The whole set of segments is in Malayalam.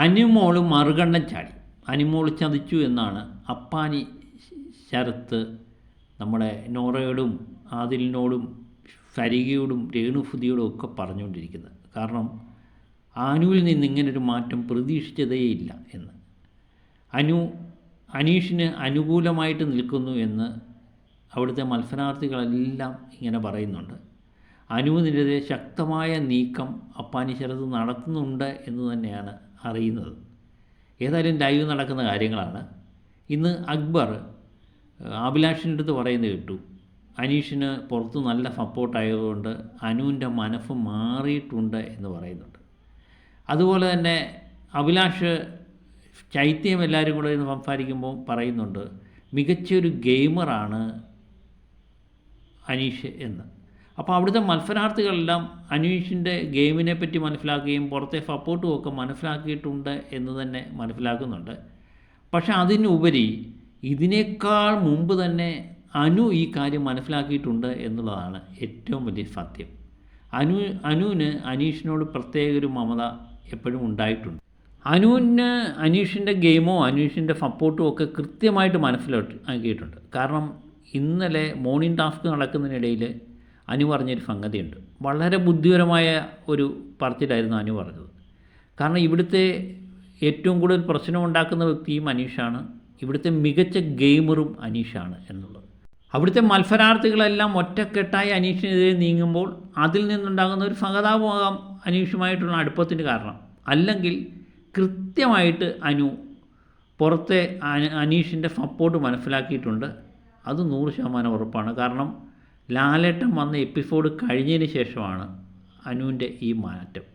അനുമോൾ മറുകണ്ഠം ചാടി. അനുമോൾ ചതിച്ചു എന്നാണ് അപ്പാനി ശരത്ത് നമ്മുടെ നോറയോടും ആദിലിനോടും സരികയോടും രേണുസുധിയോടും ഒക്കെ പറഞ്ഞുകൊണ്ടിരിക്കുന്നത്. കാരണം അനുവിൽ നിന്ന് ഇങ്ങനൊരു മാറ്റം പ്രതീക്ഷിച്ചതേയില്ല എന്ന്. അനീഷിന് അനുകൂലമായിട്ട് നിൽക്കുന്നു എന്ന് അവിടുത്തെ മത്സരാർത്ഥികളെല്ലാം ഇങ്ങനെ പറയുന്നുണ്ട്. അനുവിനെതിരെ ശക്തമായ നീക്കം അപ്പാനി ശരത്ത് നടത്തുന്നുണ്ട് എന്ന് തന്നെയാണ് അറിയുന്നത്. ഏതായാലും ലൈവ് നടക്കുന്ന കാര്യങ്ങളാണ്. ഇന്ന് അക്ബർ അഭിലാഷിൻ്റെ അടുത്ത് പറയുന്നത് കേട്ടു, അനീഷിന് പുറത്ത് നല്ല സപ്പോർട്ടായതുകൊണ്ട് അനുവിൻ്റെ മനസ്സ് മാറിയിട്ടുണ്ട് എന്ന് പറയുന്നുണ്ട്. അതുപോലെ തന്നെ അഭിലാഷ് ചൈത്യം എല്ലാവരും കൂടെ ഇന്ന് സംസാരിക്കുമ്പോൾ പറയുന്നുണ്ട്, മികച്ചൊരു ഗെയിമറാണ് അനീഷ് എന്ന്. അപ്പോൾ അവിടുത്തെ മത്സരാർത്ഥികളെല്ലാം അനീഷിൻ്റെ ഗെയിമിനെ പറ്റി മനസ്സിലാക്കുകയും പുറത്തെ സപ്പോർട്ടും ഒക്കെ മനസ്സിലാക്കിയിട്ടുണ്ട് എന്ന് തന്നെ മനസ്സിലാക്കുന്നുണ്ട്. പക്ഷേ അതിനുപരി ഇതിനേക്കാൾ മുമ്പ് തന്നെ അനു ഈ കാര്യം മനസ്സിലാക്കിയിട്ടുണ്ട് എന്നുള്ളതാണ് ഏറ്റവും വലിയ സത്യം. അനുവിന് അനീഷിനോട് പ്രത്യേക ഒരു മമത എപ്പോഴും ഉണ്ടായിട്ടുണ്ട്. അനുവിന് അനീഷിൻ്റെ ഗെയിമോ അനീഷിൻ്റെ സപ്പോർട്ടും ഒക്കെ കൃത്യമായിട്ട് മനസ്സിലാക്കിയിട്ടുണ്ട്. കാരണം ഇന്നലെ മോർണിംഗ് ടാസ്ക് നടക്കുന്നതിനിടയിൽ അനു പറഞ്ഞൊരു സംഗതിയുണ്ട്. വളരെ ബുദ്ധിപരമായ ഒരു പറച്ചിലായിരുന്നു അനു പറഞ്ഞത്. കാരണം ഇവിടുത്തെ ഏറ്റവും കൂടുതൽ പ്രശ്നം ഉണ്ടാക്കുന്ന വ്യക്തിയും അനീഷാണ്, ഇവിടുത്തെ മികച്ച ഗെയിമറും അനീഷാണ് എന്നുള്ളത്. അവിടുത്തെ മത്സരാർത്ഥികളെല്ലാം ഒറ്റക്കെട്ടായി അനീഷിനെതിരെ നീങ്ങുമ്പോൾ അതിൽ നിന്നുണ്ടാകുന്ന ഒരു സഹതാപമാകാം അനീഷുമായിട്ടുള്ള അടുപ്പത്തിന് കാരണം. അല്ലെങ്കിൽ കൃത്യമായിട്ട് അനു പുറത്തെ അനീഷിൻ്റെ സപ്പോർട്ട് മനസ്സിലാക്കിയിട്ടുണ്ട്. അത് 100% ഉറപ്പാണ്. കാരണം ലാലേട്ടൻ വന്ന എപ്പിസോഡ് കഴിഞ്ഞതിന് ശേഷമാണ് അനുവിൻ്റെ ഈ മാറ്റം.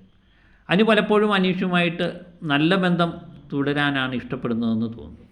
അനു പലപ്പോഴും അനീഷുമായിട്ട് നല്ല ബന്ധം തുടരാനാണ് ഇഷ്ടപ്പെടുന്നതെന്ന് തോന്നുന്നു.